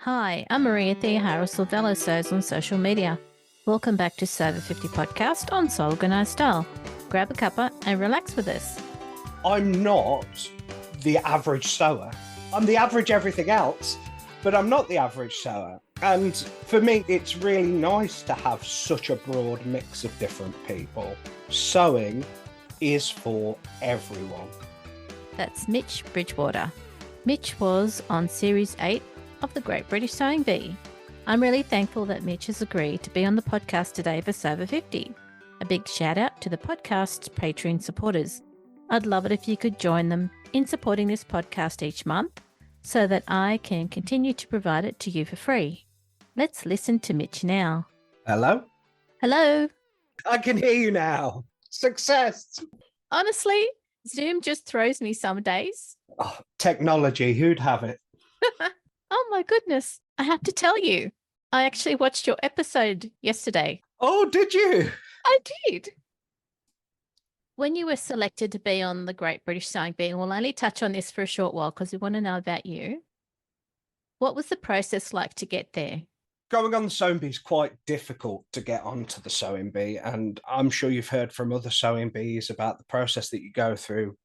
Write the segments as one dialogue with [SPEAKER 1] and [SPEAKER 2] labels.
[SPEAKER 1] Hi, I'm Maria Theohara Silvello on social media. Welcome back to Server 50 podcast on Soul Organized Style. Grab a cuppa and relax with us.
[SPEAKER 2] I'm not the average sewer. I'm the average everything else, but I'm not the average sewer. And for me, it's really nice to have such a broad mix of different people. Sewing is for everyone.
[SPEAKER 1] That's Mitch Bridgewater. Mitch was on Series 8 of the Great British Sewing Bee. I'm really thankful that Mitch has agreed to be on the podcast today for Server 50. A big shout out to the podcast's Patreon supporters. I'd love it if you could join them in supporting this podcast each month so that I can continue to provide it to you for free. Let's listen to Mitch now.
[SPEAKER 2] Hello?
[SPEAKER 1] Hello.
[SPEAKER 2] I can hear you now. Success.
[SPEAKER 1] Honestly, Zoom just throws me some days.
[SPEAKER 2] Oh, technology, who'd have it?
[SPEAKER 1] Oh my goodness. I have to tell you, I actually watched your episode yesterday.
[SPEAKER 2] Oh, did you?
[SPEAKER 1] I did. When you were selected to be on the Great British Sewing Bee, we'll only touch on this for a short while because we want to know about you. What was the process like to get there?
[SPEAKER 2] Going on the sewing bee is quite difficult to get onto the sewing bee, and I'm sure you've heard from other sewing bees about the process that you go through.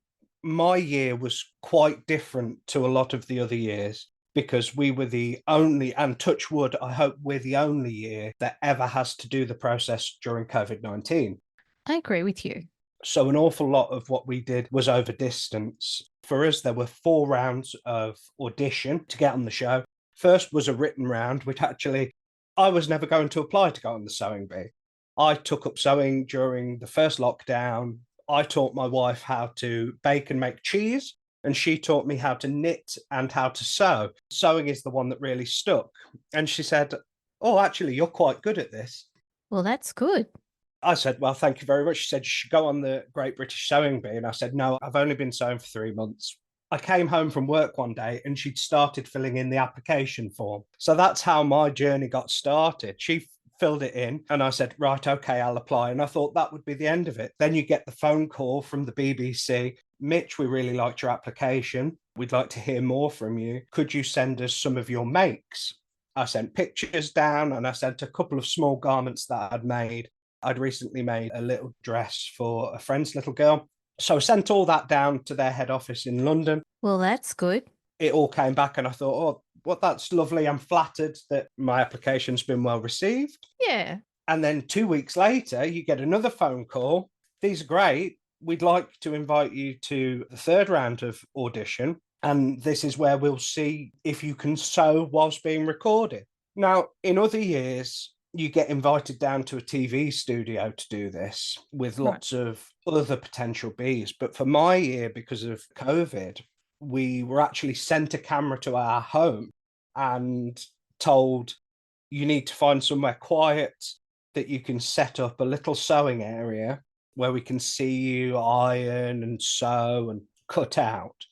[SPEAKER 2] My year was quite different to a lot of the other years because we were the only, and touch wood, I hope we're the only year that ever has to do the process during COVID-19.
[SPEAKER 1] I agree with you.
[SPEAKER 2] So an awful lot of what we did was over distance. For us, there were 4 rounds of audition to get on the show. First was a written round, which actually I was never going to apply to go on the sewing bee. I took up sewing during the first lockdown. I taught my wife how to bake and make cheese, and she taught me how to knit and how to sew. Sewing is the one that really stuck. And she said, "Oh, actually, you're quite good at this."
[SPEAKER 1] Well, that's good.
[SPEAKER 2] I said, "Well, thank you very much." She said, "You should go on the Great British Sewing Bee." And I said, "No, I've only been sewing for 3 months." I came home from work one day and she'd started filling in the application form. So that's how my journey got started. She filled it in and I said, "Right, okay, I'll apply." And I thought that would be the end of it. Then you get the phone call from the BBC. "Mitch, we really liked your application. We'd like to hear more from you. Could you send us some of your makes?" I sent pictures down and I sent a couple of small garments that I'd made. I'd recently made a little dress for a friend's little girl. So I sent all that down to their head office in London.
[SPEAKER 1] Well, that's good.
[SPEAKER 2] It all came back and I thought, "Oh, well, that's lovely. I'm flattered that my application's been well received."
[SPEAKER 1] Yeah.
[SPEAKER 2] And then 2 weeks later, you get another phone call. "These are great. We'd like to invite you to the 3rd round of audition. And this is where we'll see if you can sew whilst being recorded." Now, in other years, you get invited down to a TV studio to do this with lots of other potential bees. But for my year, because of COVID, we were actually sent a camera to our home and told, "You need to find somewhere quiet that you can set up a little sewing area where we can see you iron and sew and cut out."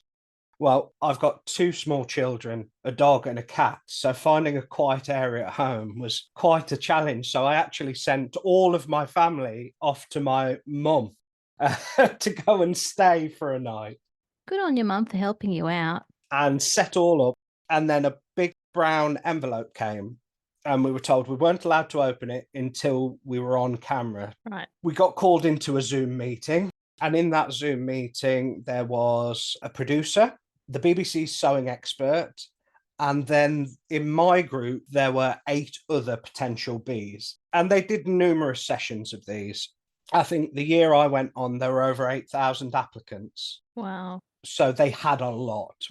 [SPEAKER 2] Well, I've got 2 small children, a dog and a cat, so finding a quiet area at home was quite a challenge. So I actually sent all of my family off to my mum to go and stay for a night
[SPEAKER 1] Good on your mum for helping you out.
[SPEAKER 2] and set all up. And then a big brown envelope came and we were told we weren't allowed to open it until we were on camera.
[SPEAKER 1] Right.
[SPEAKER 2] We got called into a Zoom meeting, and in that Zoom meeting, there was a producer, the BBC's sewing expert, and then in my group, there were 8 other potential bees. And they did numerous sessions of these. I think the year I went on, there were over 8,000 applicants.
[SPEAKER 1] Wow.
[SPEAKER 2] So they had a lot.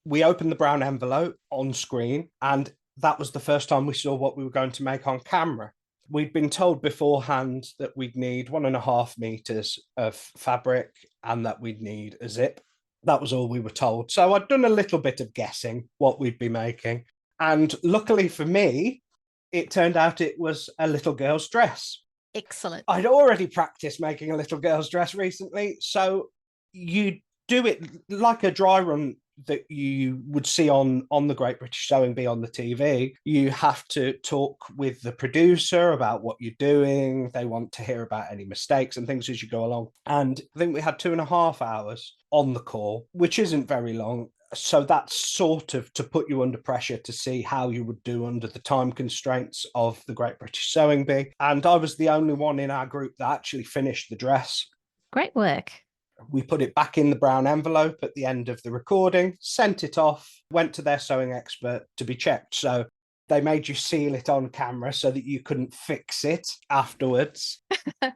[SPEAKER 2] We opened the brown envelope on screen, and that was the first time we saw what we were going to make on camera. We'd been told beforehand that we'd need 1.5 meters of fabric and that we'd need a zip. That was all we were told. So I'd done a little bit of guessing what we'd be making. And luckily for me, it turned out it was a little girl's dress.
[SPEAKER 1] Excellent.
[SPEAKER 2] I'd already practiced making a little girl's dress recently. So you do it like a dry run that you would see on the Great British Sewing Bee on the TV. You have to talk with the producer about what you're doing. They want to hear about any mistakes and things as you go along. And I think we had 2.5 hours on the call, which isn't very long. So that's sort of to put you under pressure to see how you would do under the time constraints of the Great British Sewing Bee. And I was the only one in our group that actually finished the dress.
[SPEAKER 1] Great work.
[SPEAKER 2] We put it back in the brown envelope at the end of the recording, sent it off, went to their sewing expert to be checked. So they made you seal it on camera so that you couldn't fix it afterwards.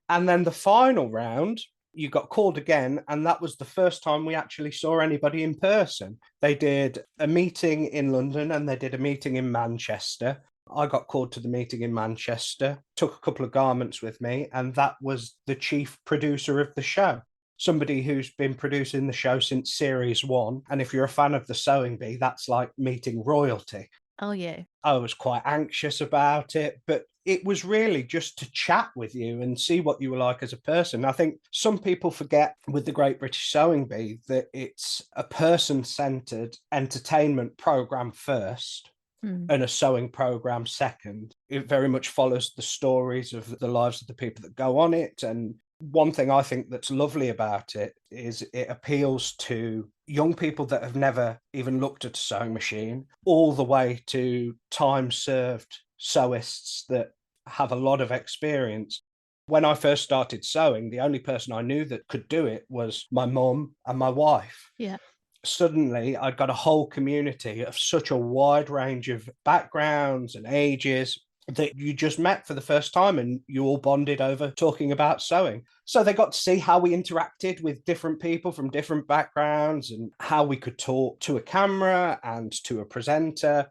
[SPEAKER 2] And then the final round, you got called again, and that was the first time we actually saw anybody in person. They did a meeting in London and they did a meeting in Manchester. I got called to the meeting in Manchester, took a couple of garments with me, and that was the chief producer of the show. Somebody who's been producing the show since series 1. And if you're a fan of the Sewing Bee, that's like meeting royalty.
[SPEAKER 1] Oh, yeah.
[SPEAKER 2] I was quite anxious about it, but it was really just to chat with you and see what you were like as a person. I think some people forget with the Great British Sewing Bee that it's a person-centered entertainment program first and a sewing program second. It very much follows the stories of the lives of the people that go on it. And one thing I think that's lovely about it is it appeals to young people that have never even looked at a sewing machine, all the way to time-served sewists that have a lot of experience. When I first started sewing, the only person I knew that could do it was my mum and my wife.
[SPEAKER 1] Yeah.
[SPEAKER 2] Suddenly, I'd got a whole community of such a wide range of backgrounds and ages that you just met for the first time and you all bonded over talking about sewing. So they got to see how we interacted with different people from different backgrounds and how we could talk to a camera and to a presenter.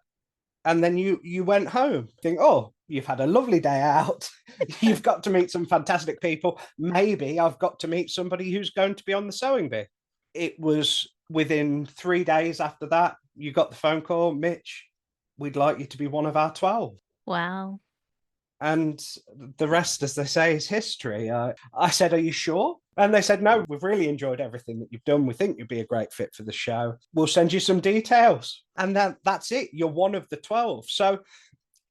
[SPEAKER 2] And then you went home, think, oh, you've had a lovely day out. You've got to meet some fantastic people. Maybe I've got to meet somebody who's going to be on the Sewing Bee. It was within 3 days after that, you got the phone call, Mitch, we'd like you to be one of our 12.
[SPEAKER 1] Wow.
[SPEAKER 2] And the rest, as they say, is history. I said, are you sure? And they said, no, we've really enjoyed everything that you've done. We think you'd be a great fit for the show. We'll send you some details. And that's it. You're one of the 12. So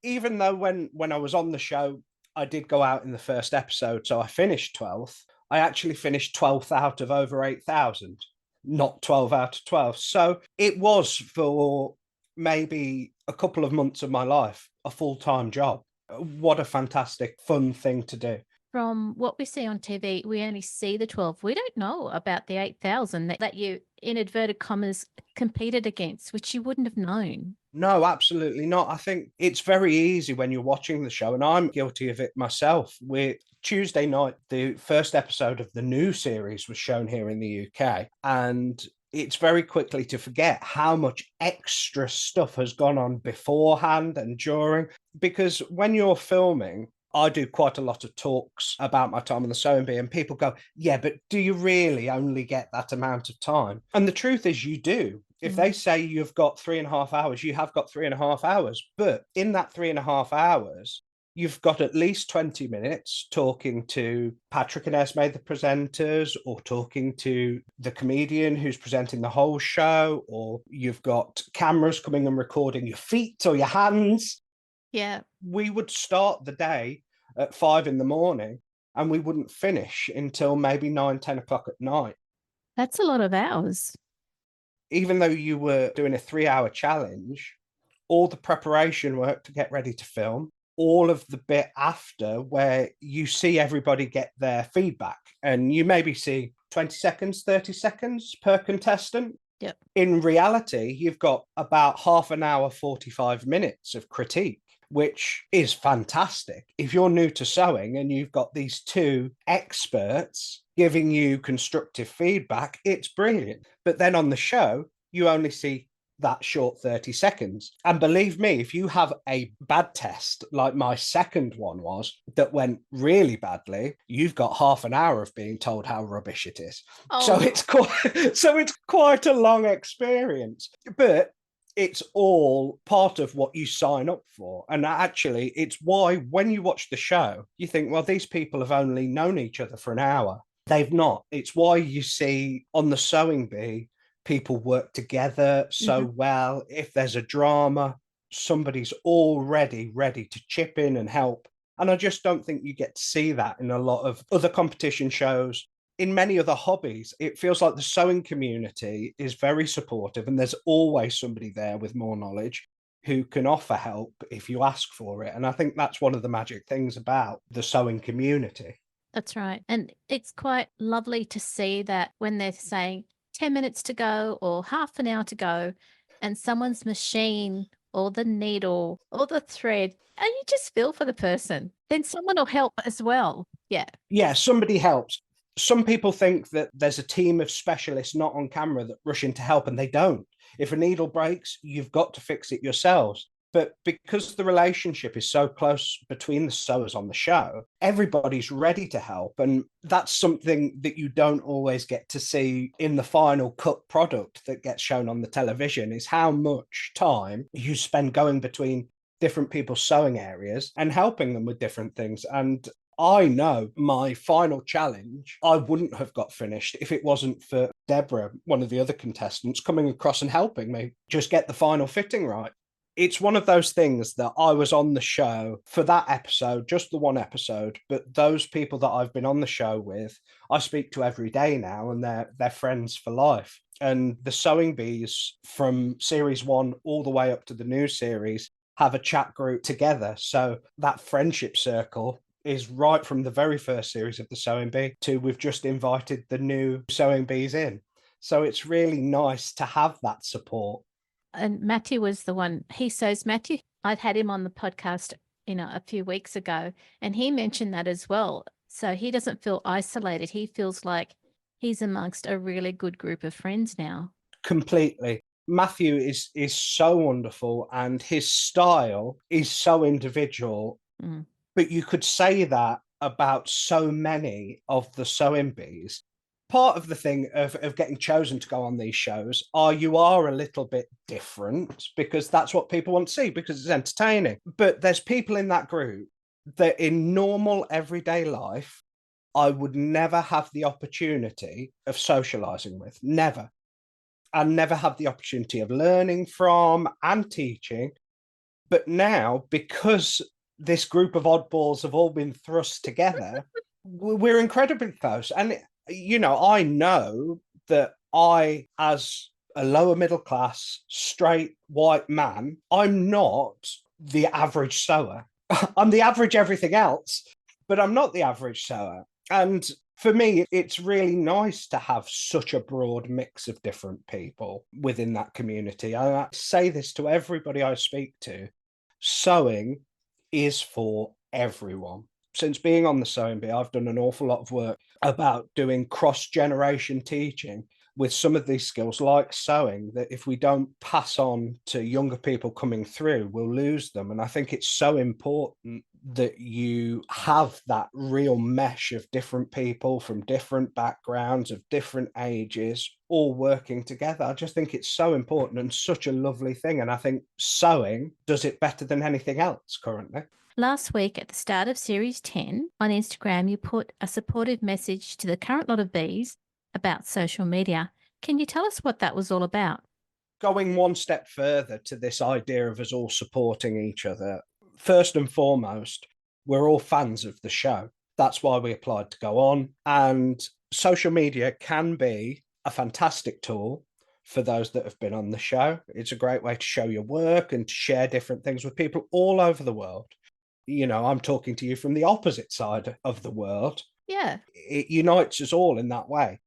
[SPEAKER 2] even though when I was on the show, I did go out in the first episode, so I finished 12th, I actually finished 12th out of over 8,000, not 12 out of 12. So it was, for maybe a couple of months of my life, a full-time job. What a fantastic, fun thing to do.
[SPEAKER 1] From what we see on TV, we only see the 12. We don't know about the 8,000 that you, in inverted commas, competed against, which you wouldn't have known.
[SPEAKER 2] No, absolutely not. I think it's very easy when you're watching the show, and I'm guilty of it myself. Tuesday night, the first episode of the new series was shown here in the UK, and it's very quickly to forget how much extra stuff has gone on beforehand and during, because when you're filming, I do quite a lot of talks about my time on the Sewing Bee, and people go, yeah, but do you really only get that amount of time? And the truth is you do. If they say you've got 3.5 hours, you have got 3.5 hours. But in that 3.5 hours, you've got at least 20 minutes talking to Patrick and Esme, the presenters, or talking to the comedian who's presenting the whole show, or you've got cameras coming and recording your feet or your hands.
[SPEAKER 1] Yeah.
[SPEAKER 2] We would start the day at 5 a.m. and we wouldn't finish until maybe 9, 10 o'clock at night.
[SPEAKER 1] That's a lot of hours.
[SPEAKER 2] Even though you were doing a 3-hour challenge, all the preparation work to get ready to film, all of the bit after where you see everybody get their feedback, and you maybe see 20 seconds, 30 seconds per contestant.
[SPEAKER 1] Yep.
[SPEAKER 2] In reality, you've got about half an hour, 45 minutes of critique, which is fantastic. If you're new to sewing and you've got these two experts giving you constructive feedback, it's brilliant. But then on the show, you only see that short 30 seconds. And believe me, if you have a bad test, like my second one was, that went really badly, you've got half an hour of being told how rubbish it is. Oh. So it's quite a long experience. But it's all part of what you sign up for. And actually, it's why when you watch the show, you think, well, these people have only known each other for an hour. They've not. It's why you see on the Sewing Bee, people work together so well. If there's a drama, somebody's already ready to chip in and help. And I just don't think you get to see that in a lot of other competition shows. in many other hobbies, it feels like the sewing community is very supportive and there's always somebody there with more knowledge who can offer help if you ask for it. And I think that's one of the magic things about the sewing community.
[SPEAKER 1] That's right. And it's quite lovely to see that when they're saying 10 minutes to go or half an hour to go, and someone's machine or the needle or the thread, and you just feel for the person, then someone will help as well. Yeah.
[SPEAKER 2] Yeah, somebody helps. Some people think that there's a team of specialists not on camera that rush in to help, and they don't. If a needle breaks, you've got to fix it yourselves. But because the relationship is so close between the sewers on the show, everybody's ready to help. And that's something that you don't always get to see in the final cut product that gets shown on the television, is how much time you spend going between different people's sewing areas and helping them with different things. And I know my final challenge, I wouldn't have got finished if it wasn't for Deborah, one of the other contestants, coming across and helping me just get the final fitting right. It's one of those things that I was on the show for that episode, just the one episode, but those people that I've been on the show with, I speak to every day now, and they're friends for life. And the Sewing Bees from series 1 all the way up to the new series have a chat group together. So that friendship circle is right from the very first series of the Sewing Bee to we've just invited the new Sewing Bees in. So it's really nice to have that support.
[SPEAKER 1] And Matthew was the one, he sews Matthew. I'd had him on the podcast, a few weeks ago, and he mentioned that as well. So he doesn't feel isolated. He feels like he's amongst a really good group of friends now.
[SPEAKER 2] Completely. Matthew is so wonderful, and his style is so individual. But you could say that about so many of the Sewing Bees. Part of the thing of getting chosen to go on these shows you are a little bit different because that's what people want to see, because it's entertaining. But there's people in that group that in normal everyday life, I would never have the opportunity of socializing with. Never. I never have the opportunity of learning from and teaching. But now, because this group of oddballs have all been thrust together, we're incredibly close. And I know that I, as a lower middle class, straight white man, I'm not the average sewer. I'm the average everything else, but I'm not the average sewer. And for me, it's really nice to have such a broad mix of different people within that community. I say this to everybody I speak to. Sewing is for everyone. Since being on the Sewing Bee, I've done an awful lot of work about doing cross-generation teaching with some of these skills like sewing, that if we don't pass on to younger people coming through, we'll lose them. And I think it's so important that you have that real mesh of different people from different backgrounds, of different ages, all working together. I just think it's so important and such a lovely thing. And I think sewing does it better than anything else currently.
[SPEAKER 1] Last week at the start of Series 10 on Instagram, you put a supportive message to the current lot of bees about social media. Can you tell us what that was all about?
[SPEAKER 2] Going one step further to this idea of us all supporting each other, first and foremost, we're all fans of the show. That's why we applied to go on. And social media can be a fantastic tool for those that have been on the show. It's a great way to show your work and to share different things with people all over the world. I'm talking to you from the opposite side of the world.
[SPEAKER 1] Yeah.
[SPEAKER 2] It unites us all in that way.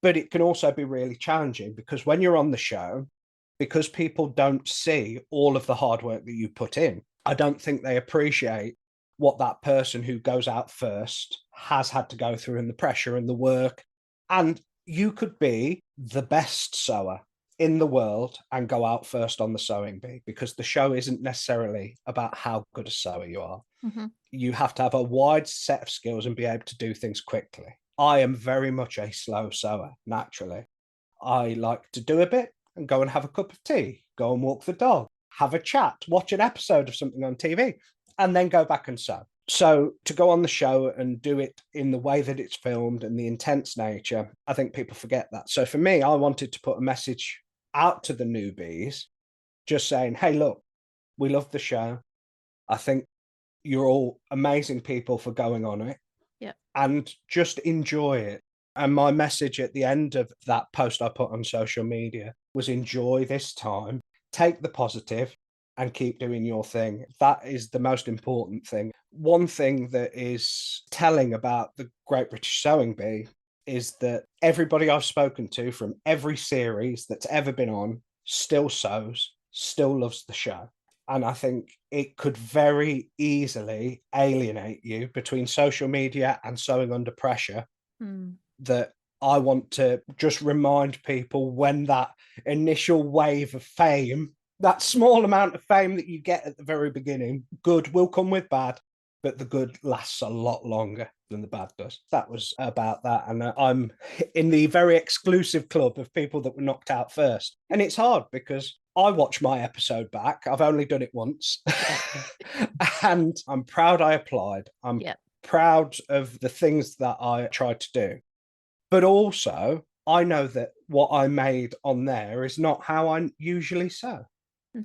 [SPEAKER 2] But it can also be really challenging because when you're on the show, because people don't see all of the hard work that you put in, I don't think they appreciate what that person who goes out first has had to go through, and the pressure and the work. And you could be the best sewer in the world and go out first on the Sewing Bee, because the show isn't necessarily about how good a sewer you are.
[SPEAKER 1] Mm-hmm.
[SPEAKER 2] You have to have a wide set of skills and be able to do things quickly. I am very much a slow sewer, naturally. I like to do a bit and go and have a cup of tea, go and walk the dog, have a chat, watch an episode of something on TV, and then go back and sew. So to go on the show and do it in the way that it's filmed and the intense nature, I think people forget that. So for me, I wanted to put a message out to the newbies, just saying, hey, look, we love the show. I think you're all amazing people for going on it.
[SPEAKER 1] Yeah.
[SPEAKER 2] And just enjoy it. And my message at the end of that post I put on social media was enjoy this time, take the positive and keep doing your thing. That is the most important thing. One thing that is telling about the Great British Sewing Bee is that everybody I've spoken to from every series that's ever been on still sews, still loves the show. And I think it could very easily alienate you between social media and sewing under pressure. That I want to just remind people when that initial wave of fame, that small amount of fame that you get at the very beginning, good will come with bad, but the good lasts a lot longer than the bad does. That was about that. And I'm in the very exclusive club of people that were knocked out first. And it's hard because I watch my episode back. I've only done it once. And I'm proud I applied. I'm proud of the things that I tried to do. But also, I know that what I made on there is not how I usually sew.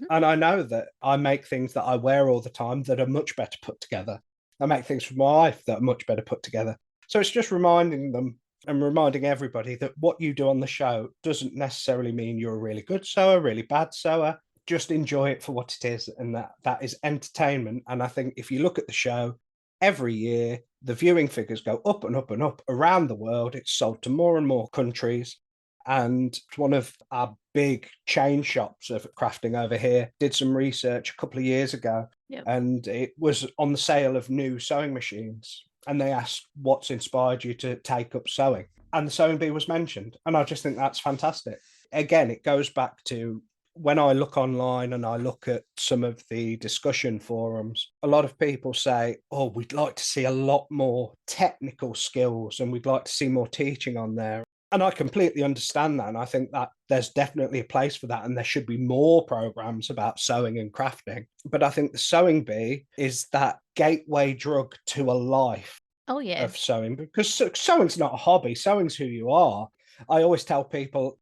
[SPEAKER 2] And I know that I make things that I wear all the time that are much better put together. I make things for my wife that are much better put together. So it's just reminding them and reminding everybody that what you do on the show doesn't necessarily mean you're a really good sewer, really bad sewer. Just enjoy it for what it is, and that is entertainment. And I think if you look at the show, every year the viewing figures go up and up and up around the world. It's sold to more and more countries. And one of our big chain shops of crafting over here did some research a couple of years ago, and it was on the sale of new sewing machines. And they asked, what's inspired you to take up sewing? And the Sewing Bee was mentioned. And I just think that's fantastic. Again, it goes back to when I look online and I look at some of the discussion forums, a lot of people say, oh, we'd like to see a lot more technical skills and we'd like to see more teaching on there. And I completely understand that. And I think that there's definitely a place for that. And there should be more programs about sewing and crafting. But I think the Sewing Bee is that gateway drug to a life of sewing, because sewing's not a hobby. Sewing's who you are. I always tell people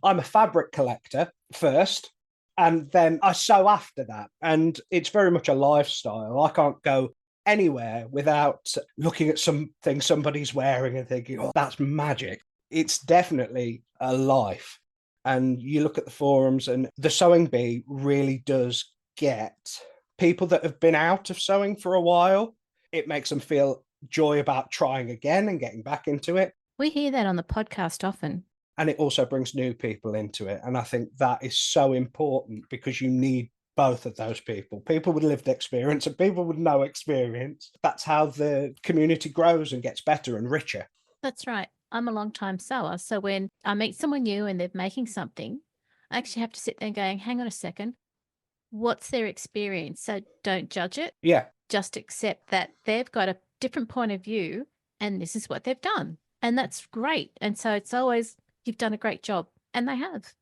[SPEAKER 2] I'm a fabric collector first, and then I sew after that. And it's very much a lifestyle. I can't go anywhere without looking at something somebody's wearing and thinking, oh, that's magic. It's definitely a life. And you look at the forums, and the Sewing Bee really does get people that have been out of sewing for a while. It makes them feel joy about trying again and getting back into it.
[SPEAKER 1] We hear that on the podcast often.
[SPEAKER 2] And it also brings new people into it. And I think that is so important, because you need both of those people with lived experience and people with no experience. That's how the community grows and gets better and richer.
[SPEAKER 1] That's right. I'm a long-time sewer. So when I meet someone new and they're making something, I actually have to sit there going, hang on a second, what's their experience? So don't judge it.
[SPEAKER 2] Yeah.
[SPEAKER 1] Just accept that they've got a different point of view and this is what they've done. And that's great. And so it's always, you've done a great job. And they have.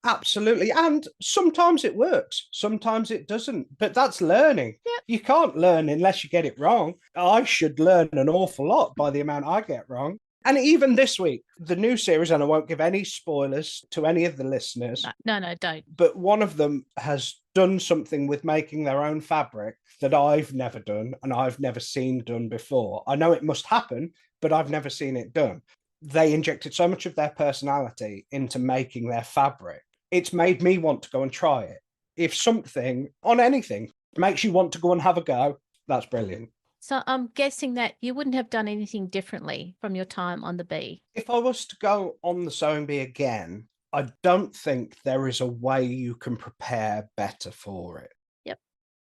[SPEAKER 2] Absolutely. And sometimes it works, sometimes it doesn't. But that's learning.
[SPEAKER 1] Yep.
[SPEAKER 2] You can't learn unless you get it wrong. I should learn an awful lot by the amount I get wrong. And even this week, the new series, and I won't give any spoilers to any of the listeners.
[SPEAKER 1] No, don't.
[SPEAKER 2] But one of them has done something with making their own fabric that I've never done and I've never seen done before. I know it must happen, but I've never seen it done. They injected so much of their personality into making their fabric. It's made me want to go and try it. If something on anything makes you want to go and have a go, that's brilliant.
[SPEAKER 1] So I'm guessing that you wouldn't have done anything differently from your time on the Bee.
[SPEAKER 2] If I was to go on the Sewing Bee again, I don't think there is a way you can prepare better for it.
[SPEAKER 1] Yep.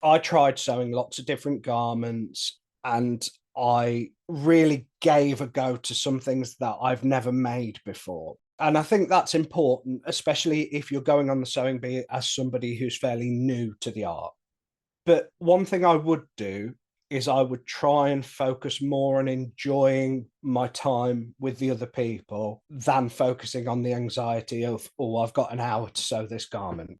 [SPEAKER 2] I tried sewing lots of different garments, and I really gave a go to some things that I've never made before. And I think that's important, especially if you're going on the Sewing Bee as somebody who's fairly new to the art. But one thing I would do is I would try and focus more on enjoying my time with the other people than focusing on the anxiety of, oh, I've got an hour to sew this garment,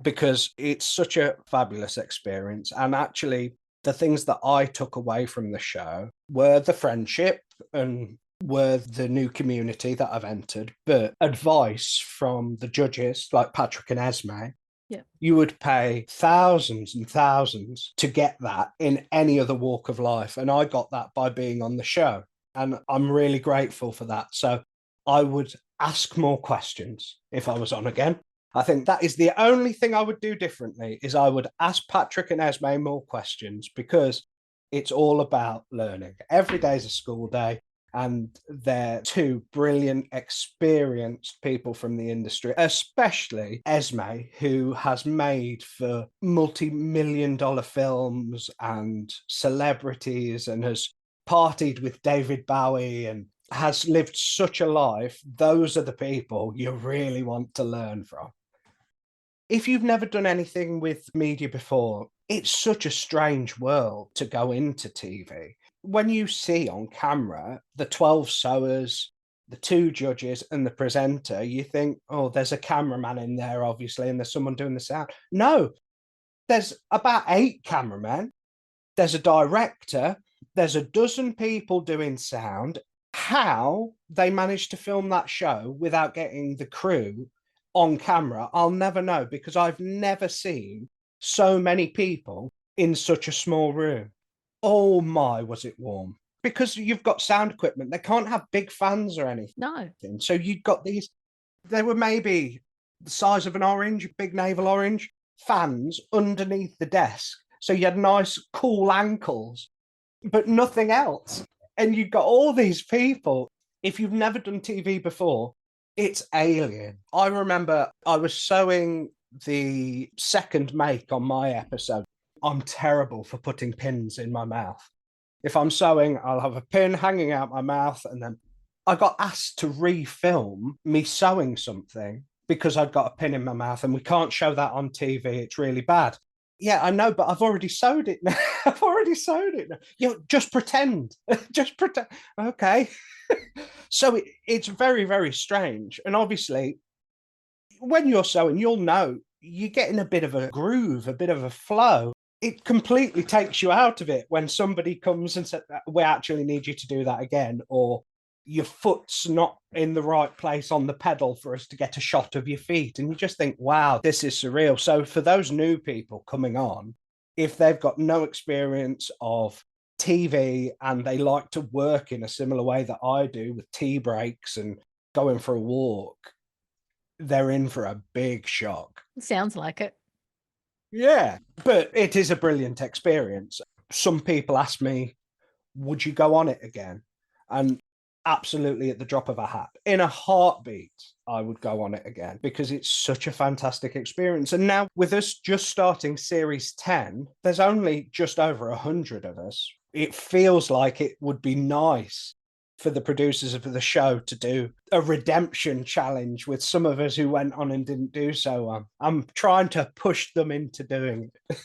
[SPEAKER 2] because it's such a fabulous experience. And actually, the things that I took away from the show were the friendship and were the new community that I've entered, but advice from the judges like Patrick and Esme.
[SPEAKER 1] Yeah.
[SPEAKER 2] You would pay thousands and thousands to get that in any other walk of life. And I got that by being on the show. And I'm really grateful for that. So I would ask more questions if I was on again. I think that is the only thing I would do differently, is I would ask Patrick and Esme more questions, because it's all about learning. Every day is a school day, and they're two brilliant, experienced people from the industry, especially Esme, who has made for multi-million-dollar films and celebrities, and has partied with David Bowie and has lived such a life. Those are the people you really want to learn from. If you've never done anything with media before, it's such a strange world to go into TV. When you see on camera the 12 sewers, the 2 judges and the presenter, you think, oh, there's a cameraman in there, obviously, and there's someone doing the sound. No, there's about 8 cameramen. There's a director. There's a dozen people doing sound. How they managed to film that show without getting the crew on camera, I'll never know, because I've never seen so many people in such a small room. Oh my, was it warm? Because you've got sound equipment. They can't have big fans or anything.
[SPEAKER 1] No.
[SPEAKER 2] So you've got these, they were maybe the size of an orange, big navel orange, fans underneath the desk. So you had nice, cool ankles, but nothing else. And you've got all these people. If you've never done TV before, it's alien. I remember I was sewing the second make on my episode. I'm terrible for putting pins in my mouth. If I'm sewing, I'll have a pin hanging out my mouth, and then I got asked to refilm me sewing something because I'd got a pin in my mouth, and we can't show that on TV. It's really bad. Yeah, I know, but I've already sewed it now. I've already sewed it now. You know, just pretend. Just pretend. Okay. So it's very, very strange. And obviously, when you're sewing, you'll know you get in a bit of a groove, a bit of a flow. It completely takes you out of it when somebody comes and says, we actually need you to do that again, or your foot's not in the right place on the pedal for us to get a shot of your feet. And you just think, wow, this is surreal. So for those new people coming on, if they've got no experience of TV and they like to work in a similar way that I do, with tea breaks and going for a walk, they're in for a big shock.
[SPEAKER 1] Sounds like it.
[SPEAKER 2] Yeah, but it is a brilliant experience. Some people ask me, would you go on it again? And absolutely, at the drop of a hat, in a heartbeat, I would go on it again, because it's such a fantastic experience. And now, with us just starting series 10, there's only just over 100 of us. It feels like it would be nice for the producers of the show to do a redemption challenge with some of us who went on and didn't do so well. I'm trying to push them into doing it.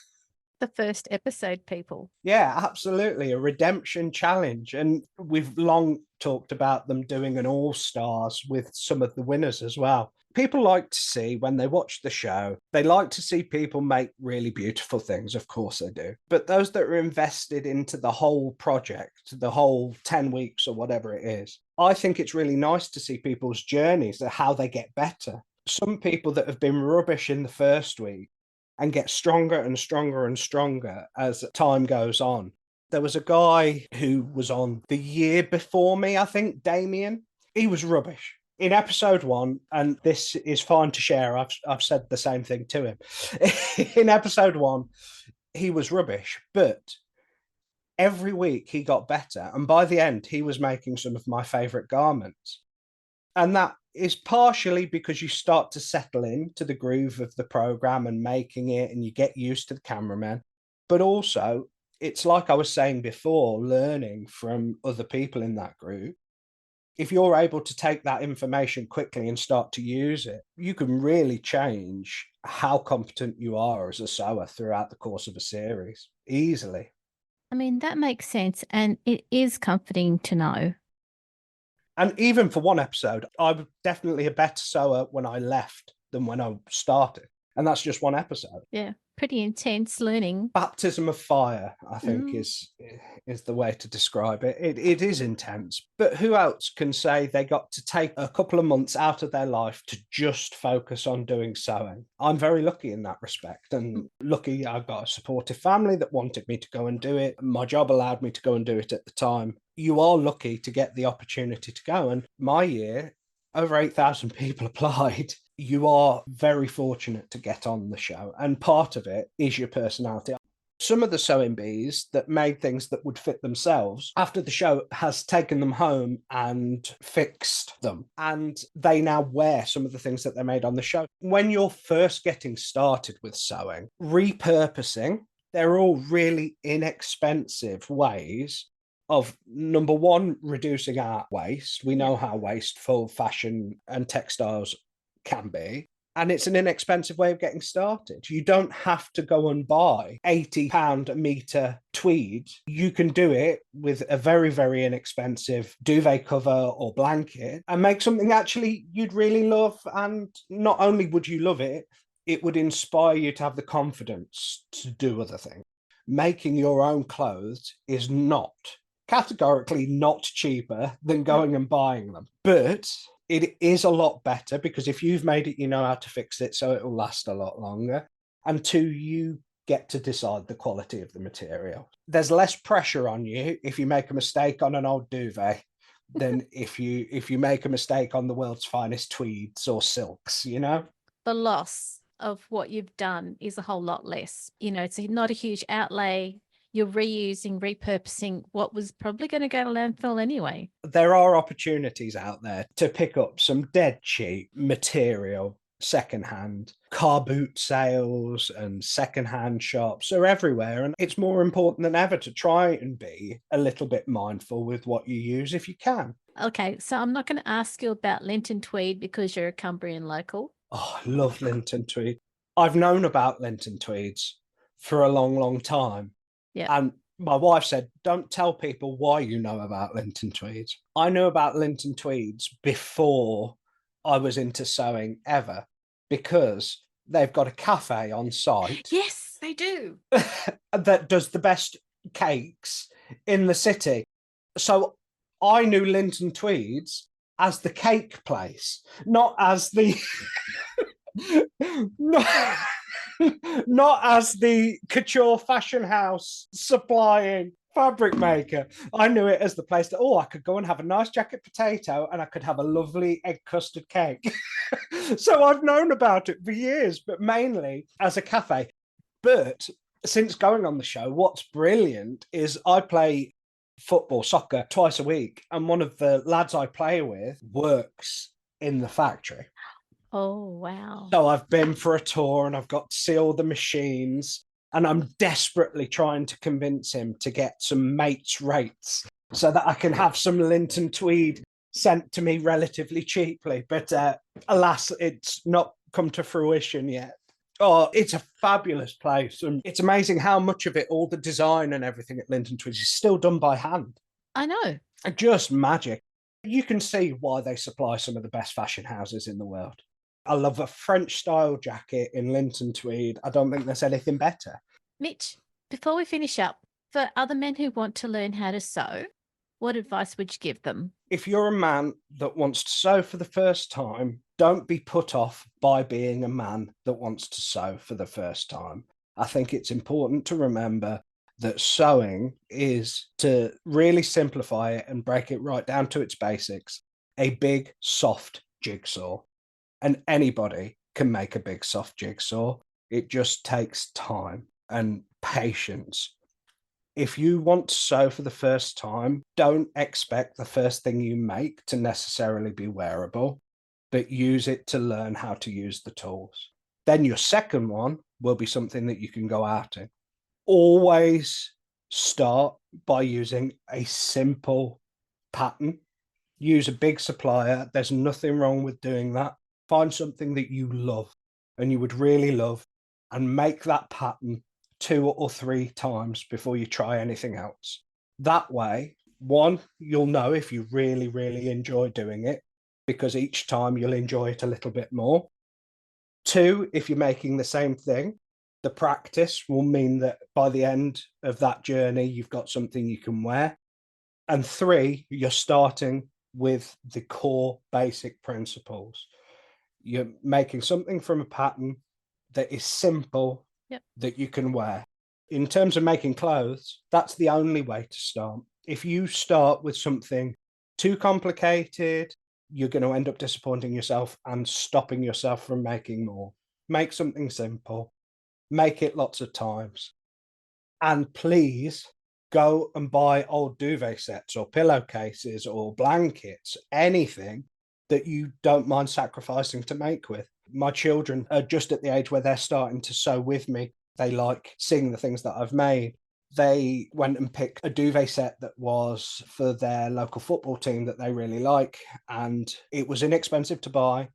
[SPEAKER 1] The first episode, people.
[SPEAKER 2] Yeah, absolutely. A redemption challenge. And we've long talked about them doing an all-stars with some of the winners as well. People like to see, when they watch the show, they like to see people make really beautiful things. Of course they do. But those that are invested into the whole project, the whole 10 weeks or whatever it is, I think it's really nice to see people's journeys, how they get better. Some people that have been rubbish in the first week and get stronger and stronger and stronger as time goes on. There was a guy who was on the year before me, I think, Damien. He was rubbish. In episode 1, and this is fine to share, I've said the same thing to him. In episode 1, he was rubbish, but every week he got better. And by the end, he was making some of my favourite garments. And that is partially because you start to settle into the groove of the program and making it, and you get used to the cameraman. But also, it's like I was saying before, learning from other people in that group. If you're able to take that information quickly and start to use it, you can really change how competent you are as a sewer throughout the course of a series easily.
[SPEAKER 1] I mean, that makes sense. And it is comforting to know.
[SPEAKER 2] And even for one episode, I was definitely a better sewer when I left than when I started. And that's just one episode.
[SPEAKER 1] Yeah. pretty intense learning.
[SPEAKER 2] Baptism of fire, I think, is the way to describe it. It is intense, but who else can say they got to take a couple of months out of their life to just focus on doing sewing? I'm very lucky in that respect, and lucky I've got a supportive family that wanted me to go and do it. My job allowed me to go and do it at the time. You are lucky to get the opportunity to go, and my year, over 8,000 people applied. You are very fortunate to get on the show, and part of it is your personality. Some of the sewing bees that made things that would fit themselves, after the show has taken them home and fixed them, and they now wear some of the things that they made on the show. When you're first getting started with sewing, repurposing, they're all really inexpensive ways of, number one, reducing our waste. We know how wasteful fashion and textiles can be. And it's an inexpensive way of getting started. You don't have to go and buy £80 a metre tweed. You can do it with a very, very inexpensive duvet cover or blanket and make something actually you'd really love. And not only would you love it, it would inspire you to have the confidence to do other things. Making your own clothes is categorically not cheaper than going and buying them. But it is a lot better because if you've made it, you know how to fix it, so it will last a lot longer. And two, you get to decide the quality of the material. There's less pressure on you if you make a mistake on an old duvet than if you make a mistake on the world's finest tweeds or silks, you know?
[SPEAKER 1] The loss of what you've done is a whole lot less. You know, it's not a huge outlay. You're reusing, repurposing what was probably going to go to landfill anyway.
[SPEAKER 2] There are opportunities out there to pick up some dead cheap material secondhand. Car boot sales and secondhand shops are everywhere, and it's more important than ever to try and be a little bit mindful with what you use if you can.
[SPEAKER 1] Okay, so I'm not going to ask you about Linton Tweed because you're a Cumbrian local.
[SPEAKER 2] Oh, I love Linton Tweed. I've known about Linton Tweeds for a long, long time.
[SPEAKER 1] Yeah.
[SPEAKER 2] And my wife said, don't tell people why you know about Linton Tweeds. I knew about Linton Tweeds before I was into sewing ever, because they've got a cafe on site.
[SPEAKER 1] Yes, they do.
[SPEAKER 2] That does the best cakes in the city. So I knew Linton Tweeds as the cake place, not as the... not as the couture fashion house supplying fabric maker. I knew it as the place that, I could go and have a nice jacket potato and I could have a lovely egg custard cake. So I've known about it for years, but mainly as a cafe. But since going on the show, what's brilliant is I play soccer twice a week, and one of the lads I play with works in the factory.
[SPEAKER 1] Oh, wow.
[SPEAKER 2] So I've been for a tour and I've got to see all the machines, and I'm desperately trying to convince him to get some mates rates so that I can have some Linton Tweed sent to me relatively cheaply. But alas, it's not come to fruition yet. Oh, it's a fabulous place. And it's amazing how much of it, all the design and everything at Linton Tweed, is still done by hand.
[SPEAKER 1] I know.
[SPEAKER 2] Just magic. You can see why they supply some of the best fashion houses in the world. I love a French style jacket in Linton Tweed. I don't think there's anything better.
[SPEAKER 1] Mitch, before we finish up, for other men who want to learn how to sew, what advice would you give them?
[SPEAKER 2] If you're a man that wants to sew for the first time, don't be put off by being a man that wants to sew for the first time. I think it's important to remember that sewing is, to really simplify it and break it right down to its basics, a big, soft jigsaw. And anybody can make a big, soft jigsaw. It just takes time and patience. If you want to sew for the first time, don't expect the first thing you make to necessarily be wearable, but use it to learn how to use the tools. Then your second one will be something that you can go out in. Always start by using a simple pattern. Use a big supplier. There's nothing wrong with doing that. Find something that you love and you would really love, and make that pattern 2 or 3 times before you try anything else. That way, one, you'll know if you really, really enjoy doing it, because each time you'll enjoy it a little bit more. 2, if you're making the same thing, The practice will mean that by the end of that journey, you've got something you can wear. And 3, you're starting with the core basic principles. You're making something from a pattern that is simple, that you can wear. In terms of making clothes, that's the only way to start. If you start with something too complicated, you're going to end up disappointing yourself and stopping yourself from making more. Make something simple. Make it lots of times. And please go and buy old duvet sets or pillowcases or blankets, anything that you don't mind sacrificing to make with. My children are just at the age where they're starting to sew with me. They like seeing the things that I've made. They went and picked a duvet set that was for their local football team that they really like, and it was inexpensive to buy.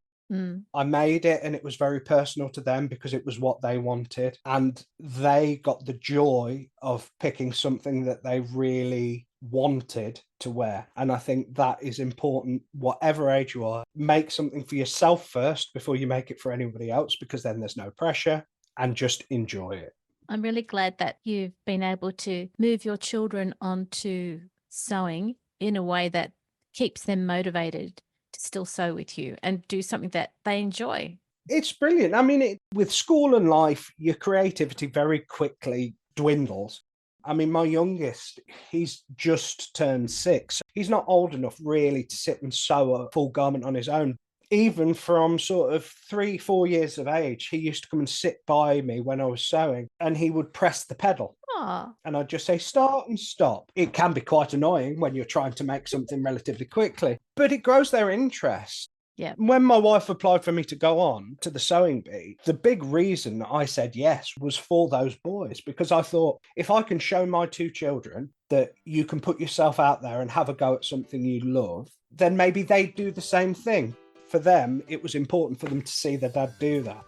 [SPEAKER 2] I made it and it was very personal to them because it was what they wanted. And they got the joy of picking something that they really wanted to wear. And I think that is important, whatever age you are. Make something for yourself first before you make it for anybody else, because then there's no pressure, and just enjoy it.
[SPEAKER 1] I'm really glad that you've been able to move your children onto sewing in a way that keeps them motivated to still sew with you and do something that they enjoy.
[SPEAKER 2] It's brilliant. I mean, with school and life, your creativity very quickly dwindles. I mean, my youngest, he's just turned 6. He's not old enough really to sit and sew a full garment on his own. Even from sort of 3-4 years of age, he used to come and sit by me when I was sewing, and he would press the pedal.
[SPEAKER 1] Aww.
[SPEAKER 2] And I'd just say, start and stop. It can be quite annoying when you're trying to make something relatively quickly, but it grows their interest.
[SPEAKER 1] Yeah.
[SPEAKER 2] When my wife applied for me to go on to the sewing bee, the big reason I said yes was for those boys, because I thought, if I can show my 2 children that you can put yourself out there and have a go at something you love, then maybe they'd do the same thing. For them, it was important for them to see their dad do that.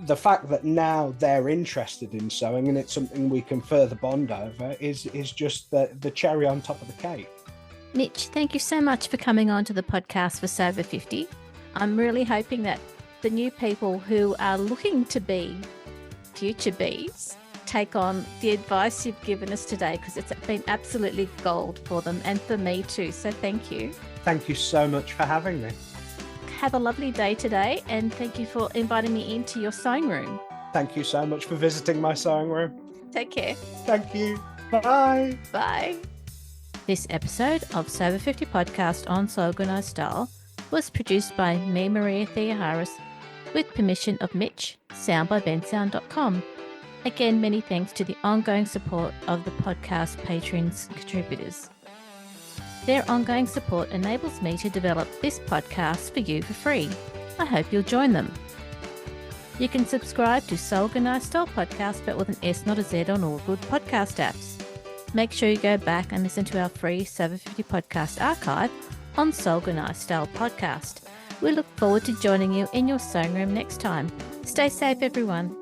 [SPEAKER 2] The fact that now they're interested in sewing and it's something we can further bond over is just the cherry on top of the cake.
[SPEAKER 1] Mitch, thank you so much for coming on to the podcast for Sober 50. I'm really hoping that the new people who are looking to be future bees take on the advice you've given us today, because it's been absolutely gold for them and for me too. So thank you.
[SPEAKER 2] Thank you so much for having me.
[SPEAKER 1] Have a lovely day today, and thank you for inviting me into your sewing room.
[SPEAKER 2] Thank you so much for visiting my sewing room.
[SPEAKER 1] Take care.
[SPEAKER 2] Thank you. Bye.
[SPEAKER 1] Bye. This episode of Sober 50 Podcast on So Organised Style was produced by me, Maria Thea Harris, with permission of Mitch, sound by bensound.com. Again, many thanks to the ongoing support of the podcast patrons and contributors. Their ongoing support enables me to develop this podcast for you for free. I hope you'll join them. You can subscribe to So Organised Style Podcast, but with an S, not a Z, on all good podcast apps. Make sure you go back and listen to our free Sober 50 Podcast archive on So Organised Style Podcast. We look forward to joining you in your sewing room next time. Stay safe, everyone.